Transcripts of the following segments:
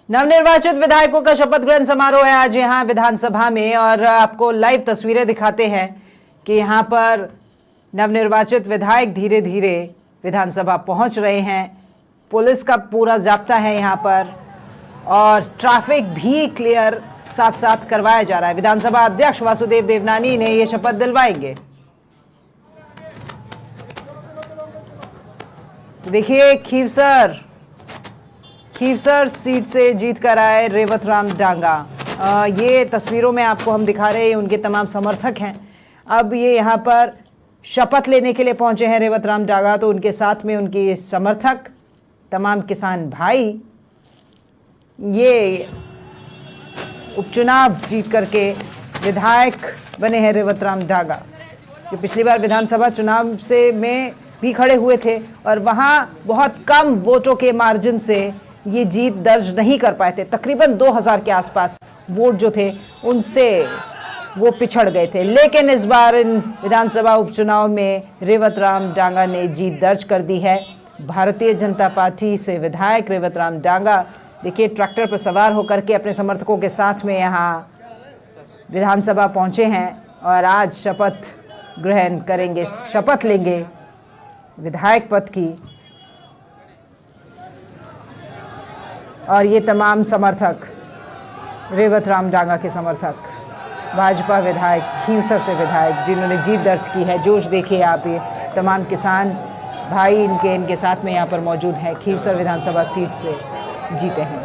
नवनिर्वाचित विधायकों का शपथ ग्रहण समारोह है आज यहाँ विधानसभा में और आपको लाइव तस्वीरें दिखाते हैं कि यहाँ पर नवनिर्वाचित विधायक धीरे धीरे विधानसभा पहुंच रहे हैं। पुलिस का पूरा जाब्ता है यहाँ पर और ट्रैफिक भी क्लियर साथ साथ करवाया जा रहा है। विधानसभा अध्यक्ष वासुदेव देवनानी ने ये शपथ दिलवाएंगे। देखिए खीवसर सीट से जीत कर आए रेवतराम डांगा। ये तस्वीरों में आपको हम दिखा रहे हैं, उनके तमाम समर्थक हैं। अब ये यहाँ पर शपथ लेने के लिए पहुंचे हैं रेवतराम डांगा, तो उनके साथ में उनके समर्थक, तमाम किसान भाई। ये उपचुनाव जीत करके विधायक बने हैं रेवतराम डांगा, जो पिछली बार विधानसभा चुनाव से में भी खड़े हुए थे और वहाँ बहुत कम वोटों के मार्जिन से ये जीत दर्ज नहीं कर पाए थे। तकरीबन 2000 के आसपास वोट जो थे उनसे वो पिछड़ गए थे। लेकिन इस बार इन विधानसभा उपचुनाव में रेवतराम डांगा ने जीत दर्ज कर दी है। भारतीय जनता पार्टी से विधायक रेवतराम डांगा देखिए ट्रैक्टर पर सवार होकर के अपने समर्थकों के साथ में यहाँ विधानसभा पहुँचे हैं और आज शपथ ग्रहण करेंगे, शपथ लेंगे विधायक पद की। और ये तमाम समर्थक रेवतराम डांगा के समर्थक, भाजपा विधायक, खीवसर से विधायक जिन्होंने जीत दर्ज की है। जोश देखिए आप, ये तमाम किसान भाई इनके साथ में यहाँ पर मौजूद हैं। खीवसर विधानसभा सीट से जीते हैं।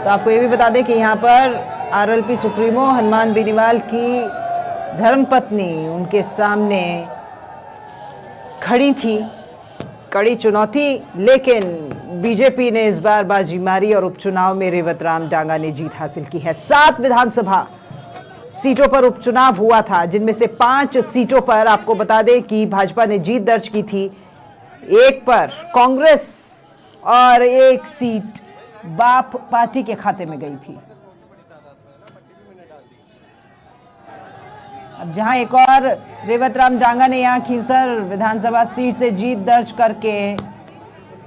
तो आपको ये भी बता दें कि यहाँ पर आरएलपी सुप्रीमो हनुमान बेनीवाल की धर्मपत्नी उनके सामने खड़ी थी, कड़ी चुनौती, लेकिन बीजेपी ने इस बार बाजी मारी और उपचुनाव में रेवतराम डांगा ने जीत हासिल की है। 7 विधानसभा सीटों पर उपचुनाव हुआ था, जिनमें से 5 सीटों पर आपको बता दें कि भाजपा ने जीत दर्ज की थी। 1 पर कांग्रेस और 1 सीट बाप पार्टी के खाते में गई थी। अब जहां एक और रेवतराम डांगा ने यहां खीवसर विधानसभा सीट से जीत दर्ज करके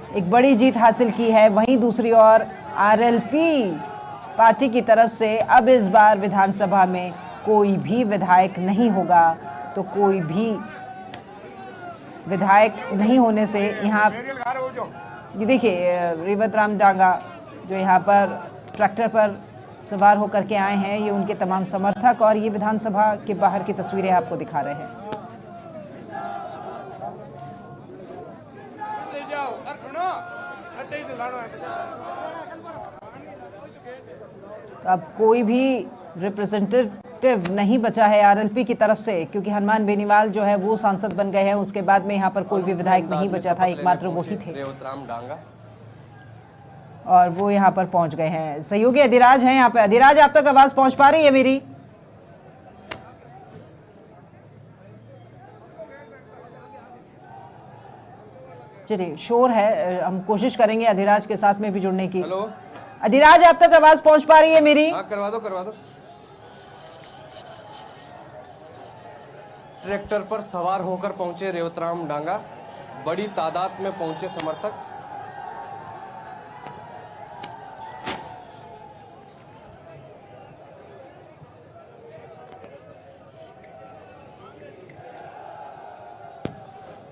एक बड़ी जीत हासिल की है, वहीं दूसरी ओर आरएलपी पार्टी की तरफ से अब इस बार विधानसभा में कोई भी विधायक नहीं होगा। तो कोई भी विधायक नहीं होने से यहाँ ये देखिए रेवतराम डांगा जो यहाँ पर ट्रैक्टर पर सवार होकर के आए हैं, ये उनके तमाम समर्थक और ये विधानसभा के बाहर की तस्वीरें आपको दिखा रहे हैं। तो अब कोई भी रिप्रेजेंटेटिव नहीं बचा है आरएलपी की तरफ से, क्योंकि हनुमान बेनीवाल जो है वो सांसद बन गए हैं। उसके बाद में यहाँ पर कोई भी विधायक नहीं बचा था, एकमात्र वो ही थे और वो यहाँ पर पहुंच गए हैं। सहयोगी अधिराज हैं यहाँ पे। अधिराज, आप तक आवाज पहुंच पा रही है मेरी? चलिए, शोर है, हम कोशिश करेंगे अधिराज के साथ में भी जुड़ने की। हेलो अधिराज, आप तक आवाज पहुंच पा रही है मेरी? हाँ, करवा दो। ट्रैक्टर पर सवार होकर पहुंचे रेवतराम डांगा, बड़ी तादाद में पहुंचे समर्थक।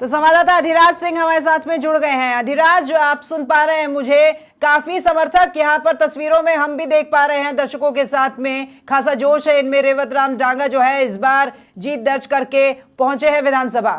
तो संवाददाता अधिराज सिंह हमारे साथ में जुड़ गए हैं। अधिराज, आप सुन पा रहे हैं मुझे? काफी समर्थक यहाँ पर तस्वीरों में हम भी देख पा रहे हैं, दर्शकों के साथ में खासा जोश है इनमें। रेवतराम डांगा जो है इस बार जीत दर्ज करके पहुंचे हैं विधानसभा।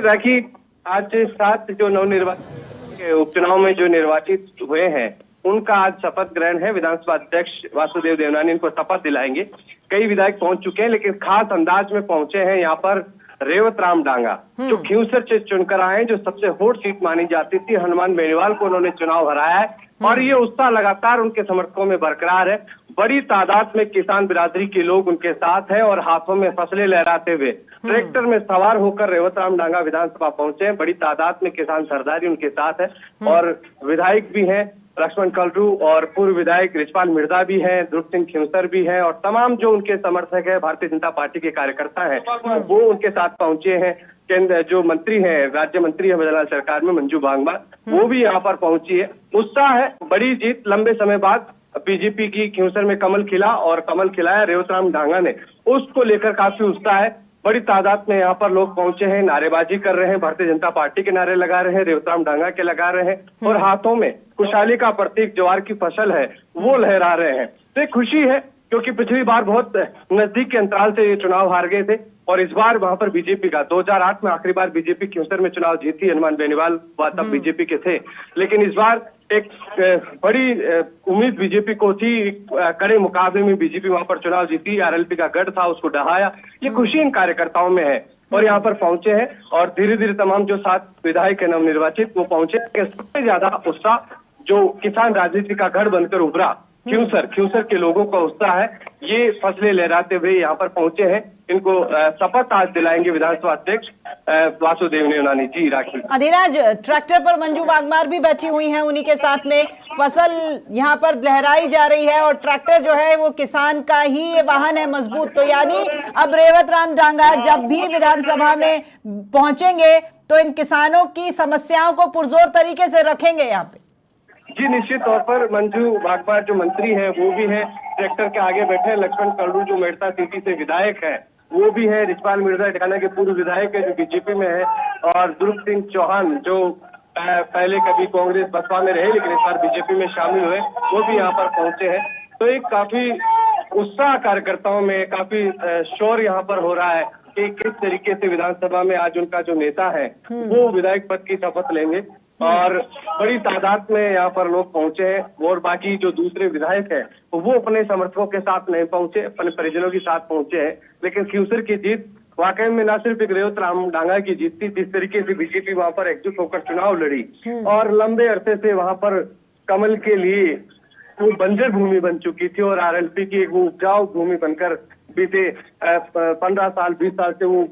राखी, आज 7 जो नवनिर्वाचित उपचुनाव में जो निर्वाचित हुए हैं उनका आज शपथ ग्रहण है। विधानसभा अध्यक्ष वासुदेव देवनानी इनको शपथ दिलाएंगे। कई विधायक पहुंच चुके हैं, लेकिन खास अंदाज में पहुंचे हैं यहाँ पर रेवतराम डांगा, जो खीवसर से चुनकर आए, जो सबसे होट सीट मानी जाती थी। हनुमान बेनीवाल को उन्होंने चुनाव हराया है और ये उत्साह लगातार उनके समर्थकों में बरकरार है। बड़ी तादाद में किसान बिरादरी के लोग उनके साथ हैं और हाथों में फसलें लहराते हुए ट्रैक्टर में सवार होकर रेवतराम डांगा विधानसभा पहुंचे हैं। बड़ी तादाद में किसान सरदारी उनके साथ है और विधायक भी हैं। लक्ष्मण कलरू और पूर्व विधायक रिचपाल मिर्जा भी हैं, ध्रुव सिंह खींवसर भी हैं और तमाम जो उनके समर्थक है, भारतीय जनता पार्टी के कार्यकर्ता हैं, वो उनके साथ पहुंचे हैं। केंद्र जो मंत्री हैं, राज्य मंत्री है बदलाव सरकार में मंजू बांगवार, वो भी यहाँ पर पहुंची है। उत्साह है, बड़ी जीत, लंबे समय बाद बीजेपी की खींवसर में कमल खिला और कमल खिलाया रेवतराम डांगा ने, उसको लेकर काफी उत्साह है। बड़ी तादाद में यहाँ पर लोग पहुंचे हैं, नारेबाजी कर रहे हैं, भारतीय जनता पार्टी के नारे लगा रहे हैं, रेवतराम डांगा के लगा रहे हैं और हाथों में खुशहाली का प्रतीक ज्वार की फसल है वो लहरा रहे हैं। तो एक खुशी है क्योंकि पिछली बार बहुत नजदीक के अंतराल से ये चुनाव हार गए थे और इस बार वहां पर बीजेपी का 2008 में आखिरी बार बीजेपी खींवसर में चुनाव जीती, हनुमान बेनीवाल तब बीजेपी के थे, लेकिन इस बार एक बड़ी उम्मीद बीजेपी को थी, कड़े मुकाबले में बीजेपी वहां पर चुनाव जीती, आरएलपी का गढ़ था उसको ढहाया। ये खुशी इन कार्यकर्ताओं में है और यहाँ पर पहुंचे हैं और धीरे धीरे तमाम जो 7 विधायक है नवनिर्वाचित वो पहुंचे। सबसे ज्यादा उत्साह जो किसान राजनीति का गढ़ बनकर उभरा खींवसर के लोगों का उत्साह है, ये फसलें लहराते हुए यहाँ पर पहुंचे हैं। इनको शपथ आज दिलाएंगे विधानसभा अध्यक्ष वासुदेव देवनानी जी। राखी अधिराज, ट्रैक्टर पर मंजू बांगवार भी बैठी हुई हैं, उन्हीं के साथ में फसल यहाँ पर लहराई जा रही है और ट्रैक्टर जो है वो किसान का ही वाहन है मजबूत। तो यानी अब रेवतराम डांगा जब भी विधानसभा में पहुंचेंगे तो इन किसानों की समस्याओं को पुरजोर तरीके से रखेंगे यहाँ पे। जी निश्चित तौर पर मंजू बांगवार जो मंत्री हैं वो भी है, ट्रैक्टर के आगे बैठे हैं लक्ष्मण कल्लू जो मेड़ता सिटी से विधायक है वो भी है, रिचपाल मिर्जा टिकाना के पूर्व विधायक है जो बीजेपी में है और ध्रुव सिंह चौहान जो पहले कभी कांग्रेस बसपा में रहे लेकिन इस बार बीजेपी में शामिल हुए, वो भी यहाँ पर पहुंचे हैं। तो एक काफी उत्साह कार्यकर्ताओं में, काफी शोर यहाँ पर हो रहा है कि किस तरीके से विधानसभा में आज उनका जो नेता है वो विधायक पद की शपथ लेंगे और बड़ी तादाद में यहाँ पर लोग पहुंचे हैं और बाकी जो दूसरे विधायक हैं वो अपने समर्थकों के साथ नहीं पहुंचे, अपने परिजनों के साथ पहुंचे हैं। लेकिन खींवसर की जीत वाकई में न सिर्फ एक रेवतराम डांगा की जीत थी, जिस तरीके से बीजेपी वहां पर एकजुट होकर चुनाव लड़ी और लंबे अरसे से वहां पर कमल के लिए वो बंजर भूमि बन चुकी थी और आरएलपी की एक वो उपजाऊ भूमि बनकर बीते 15 साल 20 साल से वो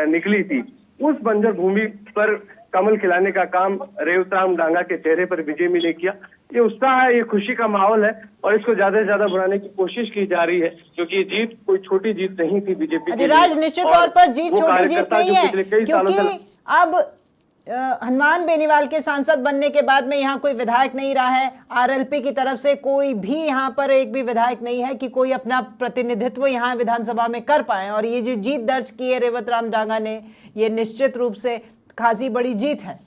निकली थी, उस बंजर भूमि पर कमल खिलाने का काम रेवतराम डांगा के चेहरे पर बीजेपी ने किया। ये उत्साह है, ये खुशी का माहौल है और इसको ज्यादा से ज्यादा बढ़ाने की कोशिश की जा रही है क्योंकि ये जीत कोई छोटी जीत नहीं थी बीजेपी की। अधिराज, निश्चित तौर पर जीत छोटी जीत नहीं है क्योंकि अब हनुमान बेनीवाल के सांसद बनने के बाद में यहाँ कोई विधायक नहीं रहा है, आरएलपी की तरफ से कोई भी यहाँ पर एक भी विधायक नहीं है कि कोई अपना प्रतिनिधित्व यहाँ विधानसभा में कर पाए और ये जो जीत दर्ज की है रेवतराम डांगा ने, ये निश्चित रूप से खासी बड़ी जीत है।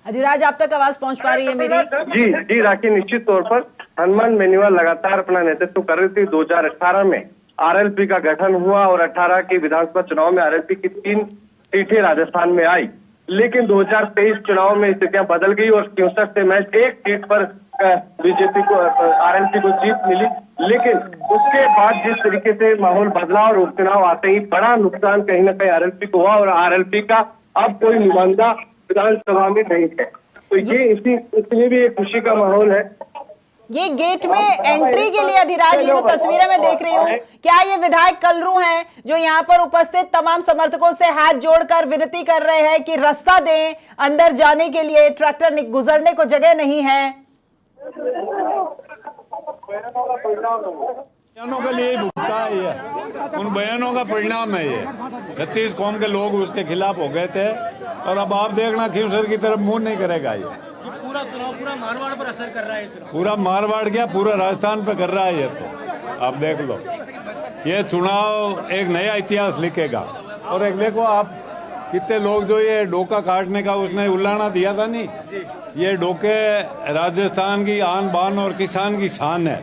अधिराज, आप तक आवाज पहुंच पा रही है मेरी? जी राखी, निश्चित तौर पर हनुमान बेनीवाल लगातार अपना नेतृत्व कर रही थी। 2018 में आरएलपी का गठन हुआ और 18 के विधानसभा चुनाव में आरएलपी की 3 सीटें राजस्थान में आई, लेकिन 2023 चुनाव में स्थितियां बदल गई और खींवसर से मैच एक सीट पर बीजेपी को आरएलपी को जीत मिली। लेकिन उसके बाद जिस तरीके से माहौल बदला और उपचुनाव आते ही बड़ा नुकसान कहीं ना कहीं आरएलपी को हुआ और आरएलपी का अब कोई नुमाइंदा विधानसभा में नहीं है, तो ये इसलिए भी एक खुशी का माहौल है। ये गेट में एंट्री के लिए अधिराज, ये जो तस्वीरें मैं देख रही हूँ, क्या ये विधायक कलरू हैं जो यहाँ पर उपस्थित तमाम समर्थकों से हाथ जोड़कर विनती कर रहे हैं कि रास्ता दें अंदर जाने के लिए, ट्रैक्टर गुजरने को जगह नहीं है? बयानों के लिए भुगता है ये, उन बयानों का परिणाम है ये। 36 कौम के लोग उसके खिलाफ हो गए थे और अब आप देखना खींवसर की तरफ मुंह नहीं करेगा ये। पूरा चुनाव पूरा मारवाड़ पर असर कर रहा है, पूरा मारवाड़ क्या पूरा राजस्थान पे कर रहा है ये, तो आप देख लो ये चुनाव एक नया इतिहास लिखेगा। और एक देखो आप कितने लोग जो ये डोका काटने का उसने उल्लाना दिया था नहीं, ये डोके राजस्थान की आन बान और किसान की शान है,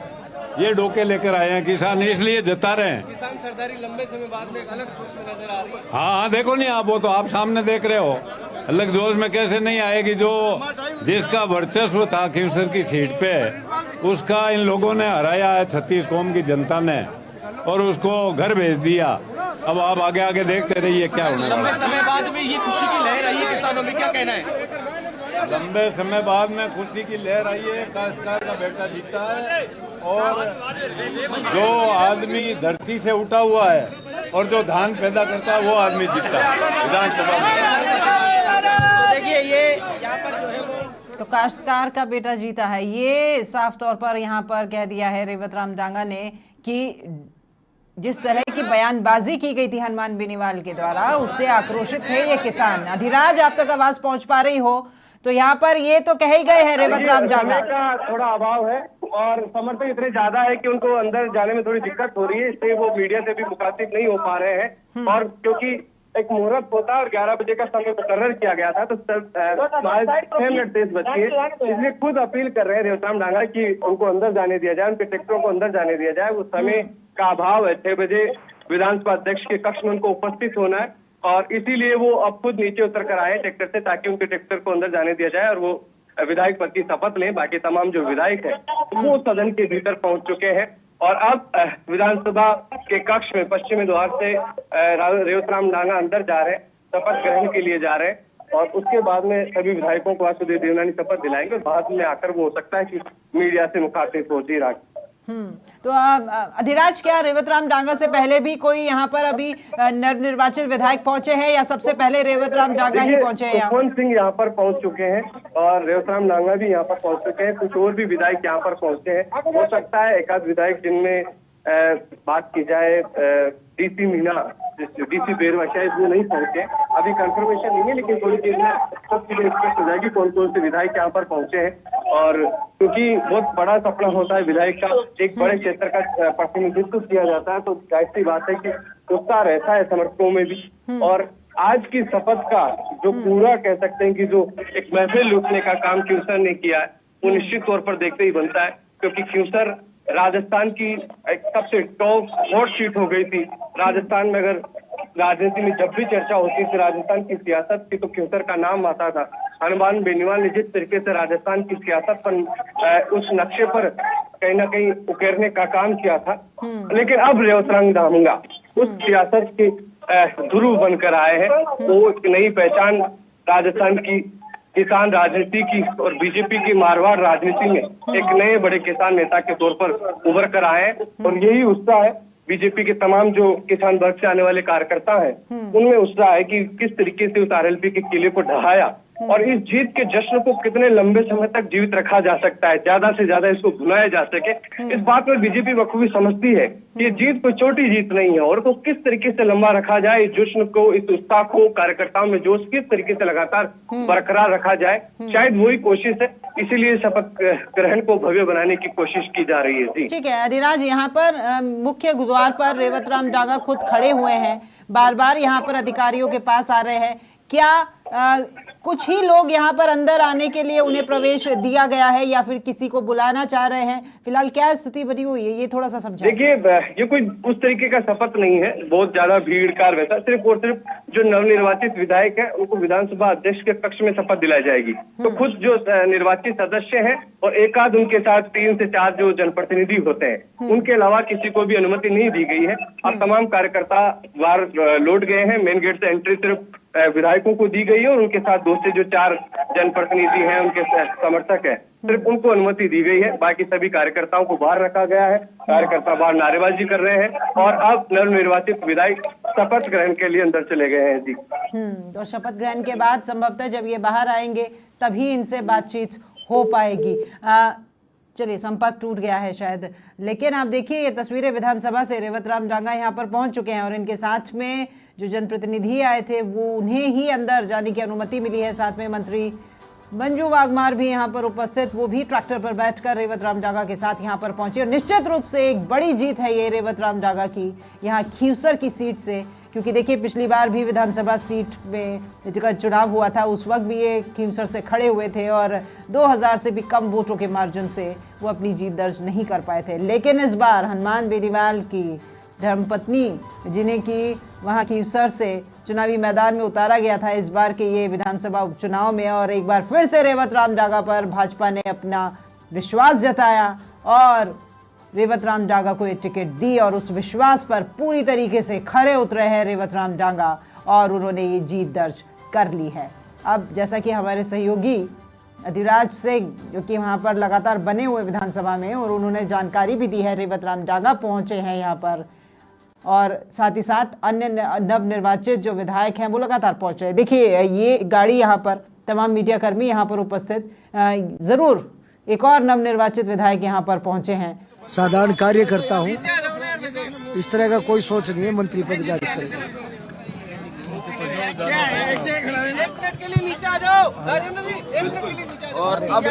ये डोके लेकर आए हैं किसान, इसलिए जता रहे हैं। किसान सरदारी लंबे समय बाद में एक अलग जोश में नजर आ रही है। हाँ देखो नहीं आप, वो तो आप सामने देख रहे हो, अलग जोश में कैसे नहीं आएगी। जो जिसका वर्चस्व था खींवसर की सीट पे उसका इन लोगों ने हराया है 36 कौम की जनता ने और उसको घर भेज दिया। अब आप आगे आगे देखते रहिए क्या होने वाला है। लंबे समय बाद में ये खुशी की लहर आई है किसानों में, क्या कहना है? लंबे समय बाद में खुशी की लहर आई है, काश्तकार का बेटा जीता है और जो आदमी धरती से उठा हुआ है और जो धान पैदा करता है वो आदमी जीता है विधानसभा में। देखिए ये यहाँ पर जो है वो तो काश्तकार का बेटा जीता है, ये साफ तौर पर यहाँ पर कह दिया है रेवतराम डांगा ने कि जिस तरह की बयानबाजी की गई थी हनुमान बेनीवाल के द्वारा, उससे आक्रोशित थे ये किसान। अधिराज, आप तक आवाज पहुंच पा रही हो तो यहाँ पर ये तो कह ही गए हैं रेवतराम डांगा का थोड़ा अभाव है और समर्थक इतने ज्यादा है कि उनको अंदर जाने में थोड़ी दिक्कत हो रही है, इसलिए वो मीडिया से भी मुखातिब नहीं हो पा रहे हैं। और क्योंकि एक मुहूर्त होता है और 11 बजे का समय मुकर्रर किया गया था, तो 6 मिनट 30 बजे, इसलिए खुद अपील कर रहे हैं रेवतराम डांगा कि उनको अंदर जाने दिया जाए, उनके ट्रैक्टरों को अंदर जाने दिया जाए। उस समय का अभाव है, 6 बजे विधानसभा अध्यक्ष के कक्ष में उनको उपस्थित होना है और इसीलिए वो अब खुद नीचे उतर कर आए ट्रैक्टर से, ताकि उनके ट्रैक्टर को अंदर जाने दिया जाए और वो विधायक पद की शपथ लें। बाकी तमाम जो विधायक है वो सदन के भीतर पहुंच चुके हैं और अब विधानसभा के कक्ष में पश्चिमी द्वार से रेवतराम डांगा अंदर जा रहे हैं, शपथ ग्रहण के लिए जा रहे हैं और उसके बाद में सभी विधायकों को वासुदेव देवनानी शपथ दिलाएंगे और बाद में आकर वो हो सकता है कि मीडिया से मुखातिब हो। जी राज। तो अधिराज, क्या रेवतराम डांगा से पहले भी कोई यहाँ पर अभी नवनिर्वाचित विधायक पहुंचे हैं या सबसे पहले रेवतराम डांगा ही पहुंचे हैं? सुखवंत सिंह यहाँ पर पहुंच चुके हैं और रेवतराम डांगा भी यहाँ पर पहुंच चुके हैं, कुछ और भी विधायक यहाँ पर पहुंचे हैं। हो सकता है एक आध विधायक जिनमें बात की जाए डीसी मीना, डीसी बेरवा, शायद वो नहीं पहुंचे, अभी कंफर्मेशन नहीं है, लेकिन थोड़ी देर में सब चीजें स्पष्ट हो जाएगी कौन कौन से विधायक यहाँ पर पहुंचे हैं। और क्योंकि बहुत बड़ा सपना होता है विधायक का, एक बड़े क्षेत्र का प्रतिनिधित्व किया जाता है, तो जाहिर सी बात है कि उत्साह रहता है समर्थकों में भी। और आज की शपथ का जो पूरा कह सकते हैं कि जो एक महफिल लूटने का काम क्यूसर ने किया है, वो निश्चित तौर पर देखते ही बनता है, क्योंकि क्यूसर राजस्थान की एक सबसे टॉप हॉट सीट हो गई थी। राजस्थान में अगर राजनीति में जब भी चर्चा होती थी राजस्थान की सियासत की, तो क्यूसर का नाम आता था। हनुमान बेनीवाल ने जिस तरीके से राजस्थान की सियासत पर उस नक्शे पर कहीं ना कहीं उकेरने का काम किया था, लेकिन अब रेवतराम डांगा उस सियासत के ध्रुव बनकर आए हैं। वो एक नई पहचान राजस्थान की किसान राजनीति की और बीजेपी की मारवाड़ राजनीति में एक नए बड़े किसान नेता के तौर पर उभर कर आए हैं और यही उत्साह है बीजेपी के तमाम जो किसान वर्ग से आने वाले कार्यकर्ता हैं, उनमें उत्साह है कि किस तरीके से उस आरएलपी के किले को ढहाया और इस जीत के जश्न को कितने लंबे समय तक जीवित रखा जा सकता है, ज्यादा से ज्यादा इसको भुनाया जा सके। इस बात में बीजेपी बखूबी समझती है कि ये जीत कोई छोटी जीत नहीं है और तो किस तरीके से लंबा रखा जाए, इस जश्न को, इस उत्साह को, कार्यकर्ताओं में जोश किस तरीके से लगातार बरकरार रखा जाए, शायद वही कोशिश है। इसीलिए शपथ ग्रहण को भव्य बनाने की कोशिश की जा रही है। जी ठीक है अधिराज, यहाँ पर मुख्य द्वार पर रेवतराम डांगा खुद खड़े हुए हैं, बार बार यहाँ पर अधिकारियों के पास आ रहे हैं। क्या कुछ ही लोग यहाँ पर अंदर आने के लिए उन्हें प्रवेश दिया गया है या फिर किसी को बुलाना चाह रहे हैं? फिलहाल क्या स्थिति बनी हुई है, ये थोड़ा सा समझाइए। देखिए, ये कोई उस तरीके का शपथ नहीं है, बहुत ज्यादा भीड़ का वैसा, सिर्फ और सिर्फ जो नवनिर्वाचित विधायक है उनको विधानसभा अध्यक्ष के कक्ष में शपथ दिलाई जाएगी। तो खुद जो निर्वाचित सदस्य हैं और एक आध उनके साथ 3 से 4 जो जनप्रतिनिधि होते हैं, उनके अलावा किसी को भी अनुमति नहीं दी गई है। अब तमाम कार्यकर्ता बाहर लौट गए हैं, मेन गेट से एंट्री सिर्फ विधायकों को दी गई है और उनके साथ 2 से जो 4 जनप्रतिनिधि हैं, उनके समर्थक हैं, सिर्फ उनको अनुमति दी गई है। बाकी सभी कार्यकर्ताओं को बाहर रखा गया है, कार्यकर्ता बाहर नारेबाजी कर रहे हैं और अब नवनिर्वाचित विधायक शपथ ग्रहण के लिए अंदर चले गए हैं। जी तो शपथ ग्रहण के बाद संभवतः जब ये बाहर आएंगे तभी इनसे बातचीत हो पाएगी। चलिए, संपर्क टूट गया है शायद, लेकिन आप देखिए ये तस्वीरें विधानसभा से रेवतराम डांगा यहाँ पर पहुंच चुके हैं और इनके साथ में जो जनप्रतिनिधि आए थे वो उन्हें ही अंदर जाने की अनुमति मिली है। साथ में मंत्री मंजू वाघमार भी यहाँ पर उपस्थित, वो भी ट्रैक्टर पर बैठकर रेवतराम डांगा के साथ यहाँ पर पहुंचे और निश्चित रूप से एक बड़ी जीत है ये रेवतराम डांगा की यहाँ खींवसर की सीट से, क्योंकि देखिए पिछली बार भी विधानसभा सीट में जब चुनाव हुआ था उस वक्त भी ये खींवसर से खड़े हुए थे और 2000 से भी कम वोटों के मार्जिन से वो अपनी जीत दर्ज नहीं कर पाए थे। लेकिन इस बार हनुमान बेनीवाल की धर्मपत्नी, जिन्हें कि वहाँ खींवसर से चुनावी मैदान में उतारा गया था इस बार के ये विधानसभा उपचुनाव में, और एक बार फिर से रेवतराम डांगा पर भाजपा ने अपना विश्वास जताया और रेवतराम डांगा को ये टिकट दी और उस विश्वास पर पूरी तरीके से खरे उतरे हैं रेवतराम डांगा और उन्होंने ये जीत दर्ज कर ली है। अब जैसा कि हमारे सहयोगी अधिराज सिंह, जो कि वहाँ पर लगातार बने हुए विधानसभा में, और उन्होंने जानकारी भी दी है, रेवतराम डांगा पहुँचे हैं यहाँ पर और साथ ही साथ अन्य नवनिर्वाचित जो विधायक हैं वो लगातार पहुँच रहे हैं। देखिए ये गाड़ी यहाँ पर तमाम मीडियाकर्मी यहाँ पर उपस्थित ज़रूर एक और नवनिर्वाचित विधायक यहाँ पर पहुंचे हैं। साधारण कार्यकर्ता हूँ, इस तरह का कोई सोच नहीं है मंत्री पद का। इस तरह का और अब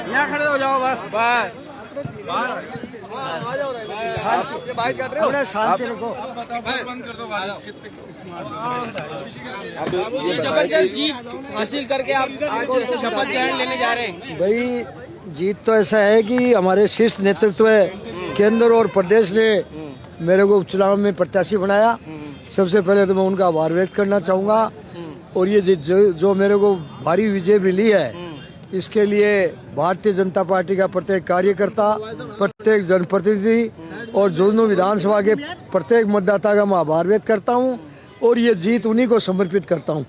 यहाँ खड़े हो जाओ बस। शांति रखो। ये जबरदस्त जीत हासिल करके आप आज शपथ ग्रहण लेने जा रहे हैं। भाई जीत तो ऐसा है कि हमारे शीर्ष नेतृत्व केंद्र और प्रदेश ने मेरे को उपचुनाव में प्रत्याशी बनाया। सबसे पहले तो मैं उनका आभार व्यक्त करना चाहूँगा। और ये जो मेरे को भारी विजय मिली है, इसके लिए भारतीय जनता पार्टी का प्रत्येक कार्यकर्ता, प्रत्येक जनप्रतिनिधि और दोनों विधानसभा के प्रत्येक मतदाता का मैं आभार व्यक्त करता हूँ और ये जीत उन्हीं को समर्पित करता हूँ।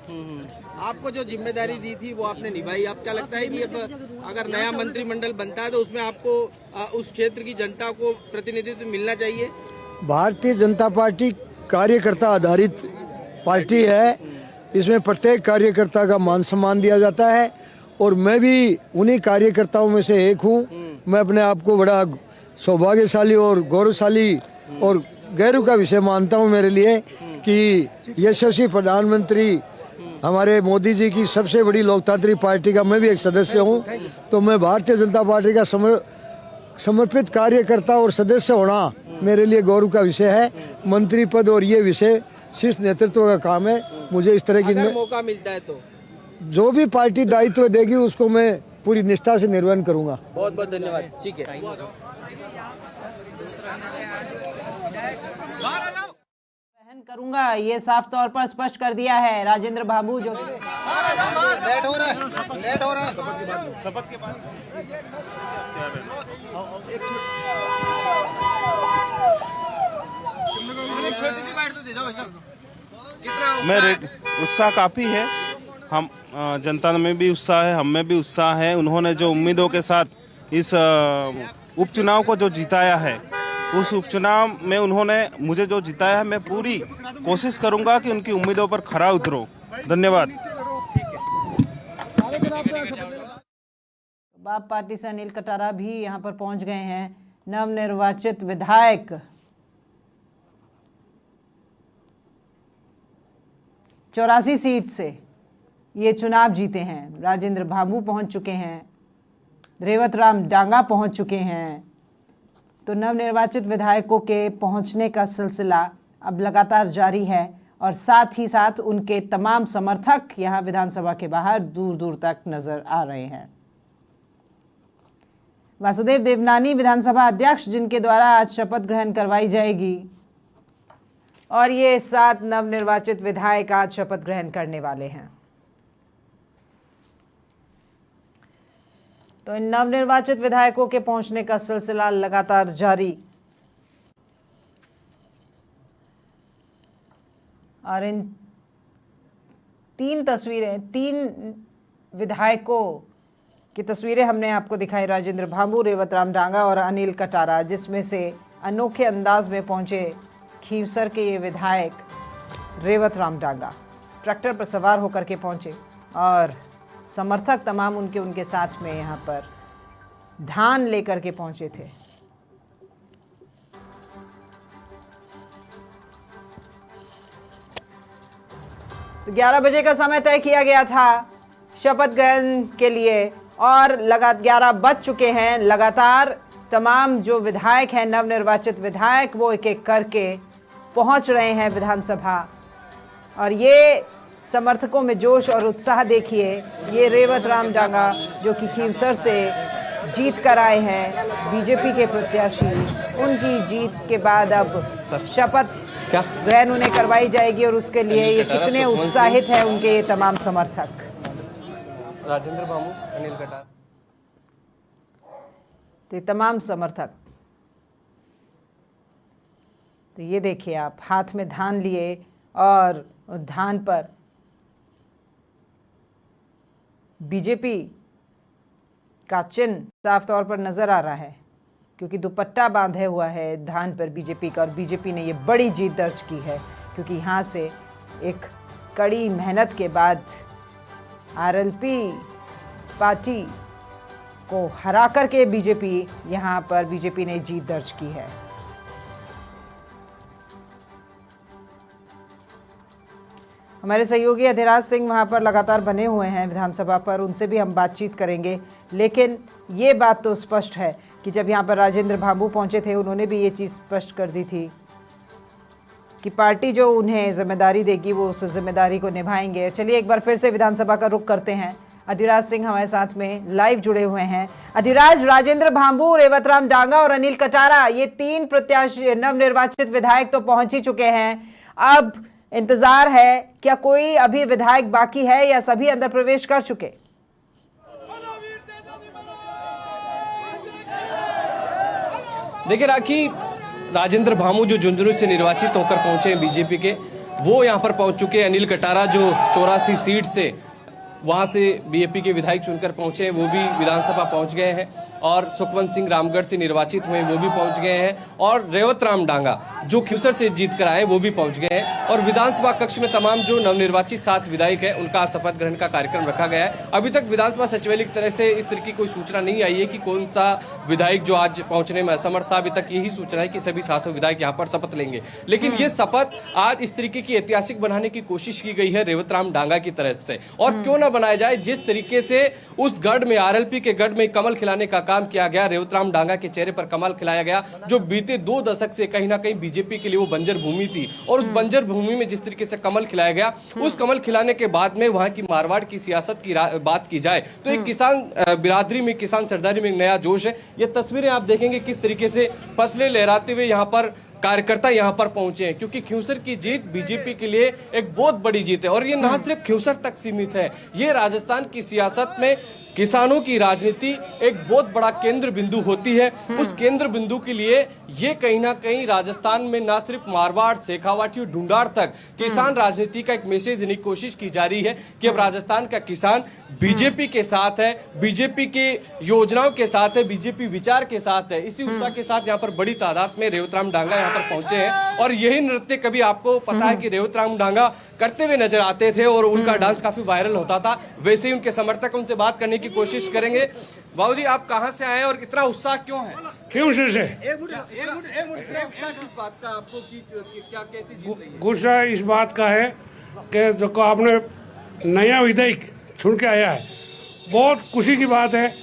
आपको जो जिम्मेदारी दी थी वो आपने निभाई। आप क्या लगता है कि अब अगर नया मंत्रिमंडल बनता है तो उसमें आपको उस क्षेत्र की जनता को प्रतिनिधित्व मिलना चाहिए? भारतीय जनता पार्टी कार्यकर्ता आधारित पार्टी है। इसमें प्रत्येक कार्यकर्ता का मान सम्मान दिया जाता है और मैं भी उन्हीं कार्यकर्ताओं में से एक हूँ। मैं अपने आप को बड़ा सौभाग्यशाली और गौरवशाली और गौरव का विषय मानता हूँ मेरे लिए कि यशस्वी प्रधानमंत्री हमारे मोदी जी की सबसे बड़ी लोकतांत्रिक पार्टी का मैं भी एक सदस्य हूँ। तो मैं भारतीय जनता पार्टी का समर्पित कार्यकर्ता और सदस्य होना मेरे लिए गौरव का विषय है। मंत्री पद और ये विषय शीर्ष नेतृत्व का काम है। मुझे इस तरह की मौका मिलता है तो जो भी पार्टी दायित्व देगी उसको मैं पूरी निष्ठा से निर्वहन करूंगा। बहुत बहुत धन्यवाद। ठीक है, करूंगा, ये साफ तौर पर स्पष्ट कर दिया है राजेंद्र बाबू। जो लेट हो रहा है शपथ के बाद एक छोटी सी बात तो दे जाओ। मेरे उत्साह काफ़ी है। हम जनता में भी उत्साह है, हम में भी उत्साह है। उन्होंने जो उम्मीदों के साथ इस उपचुनाव को जो जिताया है, उस उपचुनाव में उन्होंने मुझे जो जिताया है, मैं पूरी कोशिश करूंगा कि उनकी उम्मीदों पर खरा उतरूं। धन्यवाद। बाप पार्टी से अनिल कटारा भी यहाँ पर पहुंच गए हैं। नवनिर्वाचित विधायक 84 सीट से ये चुनाव जीते हैं। राजेंद्र बाबू पहुंच चुके हैं, रेवत राम डांगा पहुंच चुके हैं। तो नवनिर्वाचित विधायकों के पहुंचने का सिलसिला अब लगातार जारी है और साथ ही साथ उनके तमाम समर्थक यहां विधानसभा के बाहर दूर दूर तक नजर आ रहे हैं। वासुदेव देवनानी विधानसभा अध्यक्ष, जिनके द्वारा आज शपथ ग्रहण करवाई जाएगी, और ये 7 नवनिर्वाचित विधायक आज शपथ ग्रहण करने वाले हैं। तो इन नवनिर्वाचित विधायकों के पहुंचने का सिलसिला लगातार जारी। और इन 3 तस्वीरें, 3 विधायकों की तस्वीरें हमने आपको दिखाई, राजेंद्र बाबू, रेवत राम डांगा और अनिल कटारा, जिसमें से अनोखे अंदाज में पहुंचे खीवसर के ये विधायक रेवत राम डांगा ट्रैक्टर पर सवार होकर के पहुंचे और समर्थक तमाम उनके साथ में यहाँ पर धान लेकर के पहुंचे थे। तो 11 बजे का समय तय किया गया था शपथ ग्रहण के लिए और 11 बज चुके हैं। लगातार तमाम जो विधायक हैं, नवनिर्वाचित विधायक, वो एक एक करके पहुंच रहे हैं विधानसभा। और ये समर्थकों में जोश और उत्साह देखिए। ये रेवत राम डांगा जो कि खीवसर से जीत कर आए हैं, बीजेपी के प्रत्याशी, उनकी जीत के बाद अब शपथ ग्रहण उन्हें करवाई जाएगी और उसके लिए ये कितने उत्साहित हैं उनके ये तमाम समर्थक। राजेंद्र बाबू, अनिल कटारा, तो ये तमाम समर्थक, तो ये देखिए आप, हाथ में धान लिए और धान पर बीजेपी का चिन्ह साफ तौर पर नजर आ रहा है, क्योंकि दुपट्टा बांधे हुआ है धान पर बीजेपी का। और बीजेपी ने ये बड़ी जीत दर्ज की है, क्योंकि यहाँ से एक कड़ी मेहनत के बाद आरएलपी पार्टी को हरा करके बीजेपी यहां पर बीजेपी ने जीत दर्ज की है। हमारे सहयोगी अधिराज सिंह वहां पर लगातार बने हुए हैं विधानसभा पर, उनसे भी हम बातचीत करेंगे। लेकिन ये बात तो स्पष्ट है कि जब यहां पर राजेंद्र भांबू पहुंचे थे, उन्होंने भी ये चीज़ स्पष्ट कर दी थी कि पार्टी जो उन्हें जिम्मेदारी देगी वो उस जिम्मेदारी को निभाएंगे। चलिए एक बार फिर से विधानसभा का रुख करते हैं। अधिराज सिंह हमारे साथ में लाइव जुड़े हुए हैं। अधिराज, राजेंद्र भांबू, रेवतराम डांगा और अनिल कटारा, ये 3 प्रत्याशी नवनिर्वाचित विधायक तो पहुंच ही चुके हैं। अब इंतजार है, क्या कोई अभी विधायक बाकी है या सभी अंदर प्रवेश कर चुके? देखिए राखी, राजेंद्र भांबू जो झुंझुनू से निर्वाचित होकर पहुंचे हैं बीजेपी के, वो यहां पर पहुंच चुके हैं। अनिल कटारा जो 84 सीट से वहां से बीजेपी के विधायक चुनकर पहुंचे हैं, वो भी विधानसभा पहुंच गए हैं। और सुखवंत सिंह रामगढ़ से निर्वाचित हुए, वो भी पहुंच गए हैं। और रेवतराम डांगा जो खिवसर से जीत कर आए, वो भी पहुंच गए हैं। और विधानसभा कक्ष में तमाम जो नवनिर्वाचित 7 विधायक हैं, उनका शपथ ग्रहण का कार्यक्रम रखा गया है। अभी तक विधानसभा सचिवालय की तरफ से इस तरह की कोई सूचना नहीं आई है कि कौन सा विधायक जो आज पहुंचने में असमर्थ था। अभी तक यही सूचना है कि सभी 7 विधायक यहाँ पर शपथ लेंगे। लेकिन ये शपथ आज इस तरीके की ऐतिहासिक बनाने की कोशिश की गई है रेवतराम डांगा की तरफ से। और क्यों ना बनाया जाए, जिस तरीके से उस गढ़ में, आरएलपी के गढ़ में कमल खिलाने का काम किया गया, रेवतराम डांगा के चेहरे पर कमल खिलाया गया, जो बीते 2 दशक से कहीं ना कहीं बीजेपी के लिए वो बंजर भूमि थी। और उस बंजर भूमि में जिस तरीके से कमल खिलाया गया, उस कमल खिलाने के बाद में वहां की मारवाड़ की सियासत की बात की जाए तो एक किसान बिरादरी में, किसान सरदारी में एक नया जोश है। ये तस्वीरें आप देखेंगे किस तरीके से फसलें लहराते हुए यहाँ पर कार्यकर्ता यहाँ पर पहुंचे हैं, क्योंकि खिवसर की जीत बीजेपी के लिए एक बहुत बड़ी जीत है। और ये न सिर्फ खिवसर तक सीमित है, ये राजस्थान की सियासत में किसानों की राजनीति एक बहुत बड़ा केंद्र बिंदु होती है। उस केंद्र बिंदु के लिए ये कहीं ना कहीं राजस्थान में ना सिर्फ मारवाड़, शेखावाटी और ढूंढाड़ तक किसान राजनीति का एक मैसेज देने की कोशिश की जा रही है कि अब राजस्थान का किसान बीजेपी के साथ है, बीजेपी के योजनाओं के साथ है, बीजेपी विचार के साथ है। इसी उत्साह के साथ यहाँ पर बड़ी तादाद में रेवतराम डांगा यहाँ पर पहुंचे हैं। और यही नृत्य कभी आपको पता है कि रेवतराम डांगा करते हुए नजर आते थे और उनका डांस काफी वायरल होता था। वैसे ही उनके समर्थक उनसे बात करने की कोशिश करेंगे। बाबू जी, आप कहां से आए और इतना उत्साह क्यों है? खिवसर से। किस बात का आपको क्या कैसी जीत रही है? गुस्सा इस बात का है कि जो आपने नया विधायक चुन के आया है, बहुत खुशी की बात है।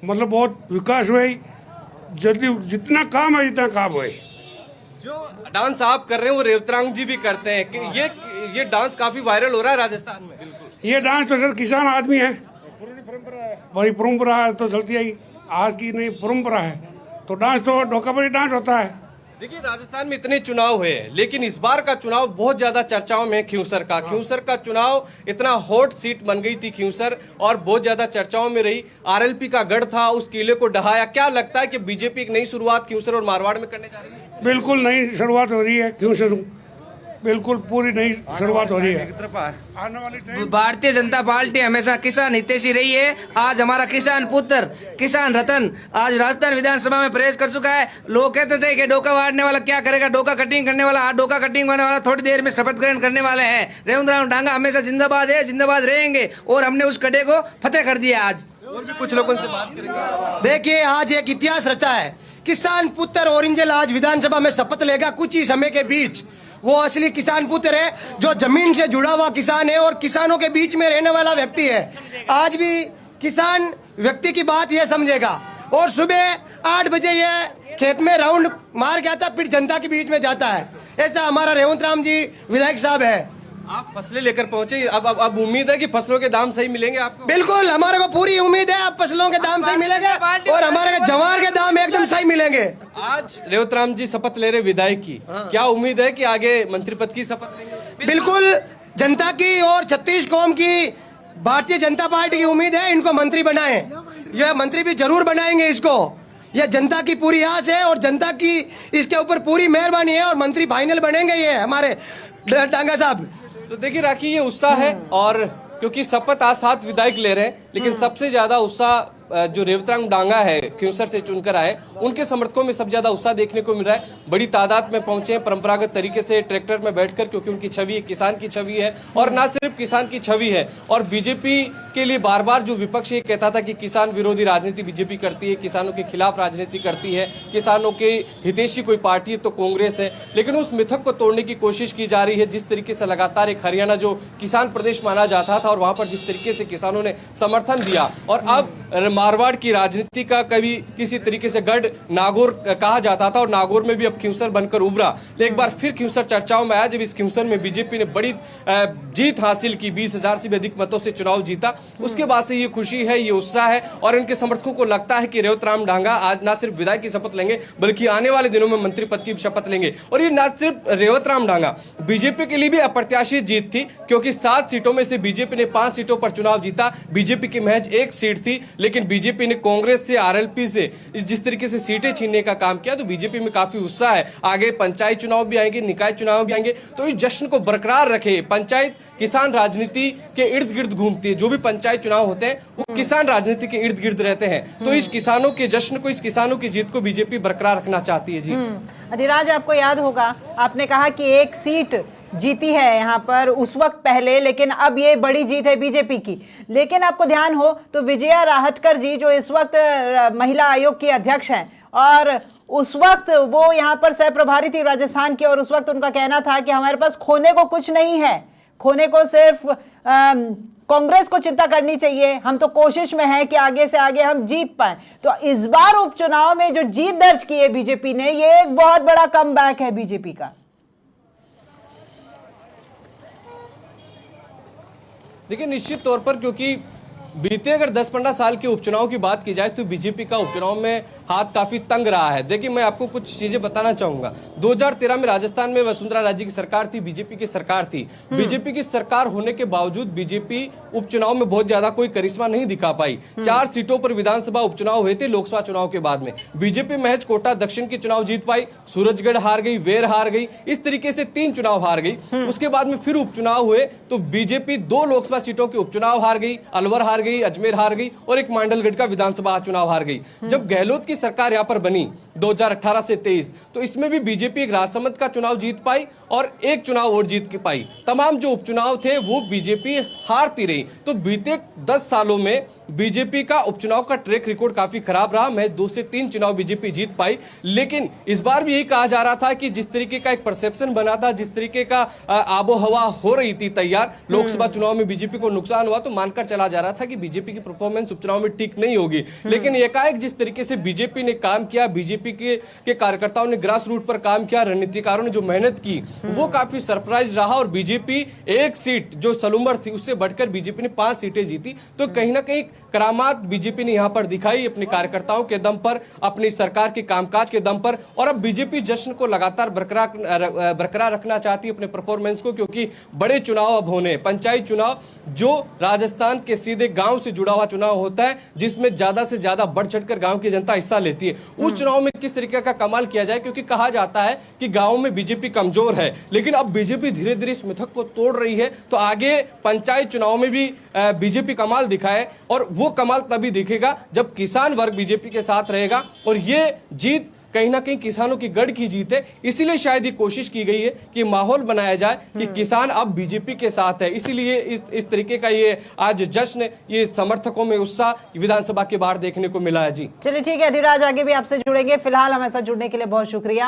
मतलब बहुत विकास हुई, जल्दी जितना काम है जितना काम हुए। जो डांस आप कर रहे हैं वो रेवतराम जी भी करते हैं कि ये डांस काफी वायरल हो रहा है राजस्थान में। ये डांस तो सर किसान आदमी है, बड़ी परंपरा है तो चलती आई, आज की नहीं परंपरा है। तो डांस तो ढोकाबड़ी डांस होता है। देखिए, राजस्थान में इतने चुनाव हुए, लेकिन इस बार का चुनाव बहुत ज्यादा चर्चाओं में खिवसर का चुनाव इतना हॉट सीट बन गई थी खिवसर, और बहुत ज्यादा चर्चाओं में रही। आरएलपी का गढ़ था, उस किले को ढहाया। क्या लगता है कि बीजेपी एक नई शुरुआत खिवसर और मारवाड़ में करने जा रही है? बिल्कुल नई शुरुआत हो रही है खिवसर, बिल्कुल पूरी नई शुरुआत हो रही है। भारतीय जनता पार्टी हमेशा किसान हितैषी रही है। आज हमारा किसान पुत्र, किसान रतन आज राजस्थान विधानसभा में प्रवेश कर चुका है। लोग कहते थे कि डोका वाड़ने वाला क्या करेगा, डोका कटिंग करने वाला। आज डोका कटिंग करने वाला थोड़ी देर में शपथ ग्रहण करने वाले हैं। रेवतराम डांगा हमेशा जिंदाबाद है, जिंदाबाद रहेंगे, और हमने उस कड़े को फतेह कर दिया। आज और भी कुछ लोगों से बात करेंगे। देखिए, आज एक इतिहास रचा है। किसान पुत्र ओरिंजल आज विधानसभा में शपथ लेगा कुछ ही समय के बीच। वो असली किसान पुत्र है, जो जमीन से जुड़ा हुआ किसान है और किसानों के बीच में रहने वाला व्यक्ति है। आज भी किसान व्यक्ति की बात ये समझेगा। और सुबह 8 बजे ये खेत में राउंड मार के आता, फिर जनता के बीच में जाता है। ऐसा हमारा रेवतराम जी विधायक साहब है। आप फसलें लेकर पहुंचे, अब उम्मीद है कि फसलों के दाम सही मिलेंगे आपको? बिल्कुल, हमारे को पूरी उम्मीद है अब फसलों के दाम सही मिलेंगे और हमारे जवार के दाम एकदम सही मिलेंगे। आज रेवतराम जी शपथ ले रहे विधायक की, क्या उम्मीद है कि आगे मंत्री पद की शपथ लेंगे? बिल्कुल, जनता की और 36 कौम की भारतीय जनता पार्टी की उम्मीद है इनको मंत्री बनाएं। यह मंत्री भी जरूर बनाएंगे इसको। यह जनता की पूरी आस है और जनता की इसके ऊपर पूरी मेहरबानी है और मंत्री फाइनल बनेंगे ये हमारे डांगा साहब। तो देखिए राखी, ये उत्साह है। और क्योंकि शपथ आज 7 विधायक ले रहे हैं, लेकिन सबसे ज्यादा उत्साह जो रेवतराम डांगा है क्यूंसर से चुनकर आए, उनके समर्थकों में सबसे ज्यादा उत्साह देखने को मिल रहा है। बड़ी तादाद में पहुंचे हैं परंपरागत तरीके से ट्रैक्टर में बैठकर, क्योंकि उनकी छवि एक किसान की छवि है और ना सिर्फ किसान की छवि है। और बीजेपी के लिए बार बार जो विपक्ष ये कहता था कि किसान विरोधी राजनीति बीजेपी करती है, किसानों के खिलाफ राजनीति करती है, किसानों के हितैषी कोई पार्टी है तो कांग्रेस है, लेकिन उस मिथक को तोड़ने की कोशिश की जा रही है। जिस तरीके से लगातार एक हरियाणा जो किसान प्रदेश माना जाता था और वहां पर जिस तरीके से किसानों ने समर्थन दिया, और अब मारवाड़ की राजनीति का कभी किसी तरीके से गढ़ नागौर कहा जाता था और नागौर में भी अब क्यूंसर बनकर उभरा। एक बार फिर क्यूंसर चर्चाओं में आया जब इस क्यूंसर में बीजेपी ने बड़ी जीत हासिल की, 20,000 से भी अधिक मतों से चुनाव जीता। उसके बाद से ये खुशी है, ये उत्साह है और इनके समर्थकों को लगता है कि रेवतराम डांगा आज न सिर्फ विधायक की शपथ लेंगे बल्कि आने वाले दिनों में मंत्री पद की शपथ लेंगे। और ये न सिर्फ रेवतराम डांगा, बीजेपी के लिए भी अप्रत्याशित जीत थी, क्योंकि 7 सीटों में से बीजेपी ने 5 सीटों पर चुनाव जीता। बीजेपी की महज 1 सीट थी, लेकिन बीजेपी ने कांग्रेस से, आरएलपी से जिस तरीके से सीटें छीनने का काम किया, तो बीजेपी में काफी उत्साह है। आगे पंचायत चुनाव भी आएंगे, निकाय चुनाव भी आएंगे, तो इस जश्न को बरकरार रखे। पंचायत किसान राजनीति के इर्द गिर्द घूमती है, जो भी पंचायत चुनाव होते हैं वो किसान राजनीति के इर्द गिर्द रहते हैं। तो इस किसानों के जश्न को, इस किसानों की जीत को बीजेपी बरकरार रखना चाहती है। जी अधिराज, आपको याद होगा आपने कहा कि 1 सीट जीती है यहाँ पर उस वक्त पहले, लेकिन अब ये बड़ी जीत है बीजेपी की। लेकिन आपको ध्यान हो तो विजया राहटकर जी जो इस वक्त महिला आयोग की अध्यक्ष हैं, और उस वक्त वो यहाँ पर सह प्रभारी थी राजस्थान की, और उस वक्त उनका कहना था कि हमारे पास खोने को कुछ नहीं है, खोने को सिर्फ कांग्रेस को चिंता करनी चाहिए, हम तो कोशिश में हैं कि आगे से आगे हम जीत पाए। तो इस बार उपचुनाव में जो जीत दर्ज की है बीजेपी ने, ये एक बहुत बड़ा कमबैक है बीजेपी का। देखिए, निश्चित तौर पर क्योंकि बीते अगर 10-15 साल के उपचुनाव की बात की जाए तो बीजेपी का उपचुनाव में हाथ काफी तंग रहा है। देखिए, मैं आपको कुछ चीजें बताना चाहूंगा। 2013 में राजस्थान में वसुंधरा राजे की सरकार थी, बीजेपी की सरकार थी। बीजेपी की सरकार होने के बावजूद बीजेपी उपचुनाव में बहुत ज्यादा कोई करिश्मा नहीं दिखा पाई। 4 सीटों पर विधानसभा उपचुनाव हुए थे लोकसभा चुनाव के बाद में। बीजेपी महज कोटा दक्षिण के चुनाव जीत पाई, सूरजगढ़ हार गई, वेर हार गई, इस तरीके से 3 चुनाव हार गई। उसके बाद में फिर उपचुनाव हुए तो बीजेपी 2 लोकसभा सीटों के उपचुनाव हार गई, अलवर हार गई, अजमेर हार गई और एक मांडलगढ़ का विधानसभा चुनाव हार गई। जब गहलोत की सरकार यहां पर बनी 2018 से 23, तो इसमें भी बीजेपी एक राजसमंद का चुनाव जीत पाई और एक चुनाव और जीत के पाई। तमाम जो उपचुनाव थे वो बीजेपी हारती रही। तो बीते 10 सालों में बीजेपी का उपचुनाव का ट्रैक रिकॉर्ड काफी खराब रहा। मैं 2 से 3 चुनाव बीजेपी जीत पाई, लेकिन इस बार भी यही कहा जा रहा था कि जिस तरीके का एक परसेप्शन बना था, जिस तरीके का आबो हवा हो रही थी तैयार, लोकसभा चुनाव में बीजेपी को नुकसान हुआ तो मानकर चला जा रहा था कि बीजेपी की परफॉर्मेंस उपचुनाव में ठीक नहीं होगी। लेकिन एकाएक जिस तरीके से बीजेपी ने काम किया, बीजेपी के कार्यकर्ताओं ने ग्रास रूट पर काम किया, रणनीतिकारों ने जो मेहनत की, वो काफी सरप्राइज रहा। और बीजेपी 1 सीट जो सलूमर थी उससे बढ़कर बीजेपी ने 5 सीटें जीती। तो कहीं ना कहीं करामात बीजेपी ने यहां पर दिखाई अपने कार्यकर्ताओं के दम पर, अपनी सरकार के कामकाज के दम पर। और अब बीजेपी जश्न को लगातार बरकरार रखना चाहती है अपने परफॉर्मेंस को, क्योंकि बड़े चुनाव अब होने, पंचायत चुनाव जो राजस्थान के सीधे गांव से जुड़ा हुआ चुनाव होता है, जिसमें ज्यादा से ज्यादा बढ़ चढ़कर गांव की जनता हिस्सा लेती है। उस चुनाव में किस तरीके का कमाल किया जाए, क्योंकि कहा जाता है कि गांव में बीजेपी कमजोर है, लेकिन अब बीजेपी धीरे धीरे इस मिथक को तोड़ रही है। तो आगे पंचायत चुनाव में भी बीजेपी कमाल दिखाए, और वो कमाल तभी दिखेगा जब किसान वर्ग बीजेपी के साथ रहेगा। और ये जीत कहीं ना कहीं किसानों की गढ़ की जीत है। इसीलिए शायद ये कोशिश की गई है कि माहौल बनाया जाए कि किसान अब बीजेपी के साथ है। इसीलिए इस तरीके का ये आज जश्न, ये समर्थकों में उत्साह विधानसभा के बाहर देखने को मिला है। जी चलिए ठीक है अधिराज, आगे भी आपसे जुड़ेंगे। फिलहाल हमारे साथ जुड़ने के लिए बहुत शुक्रिया।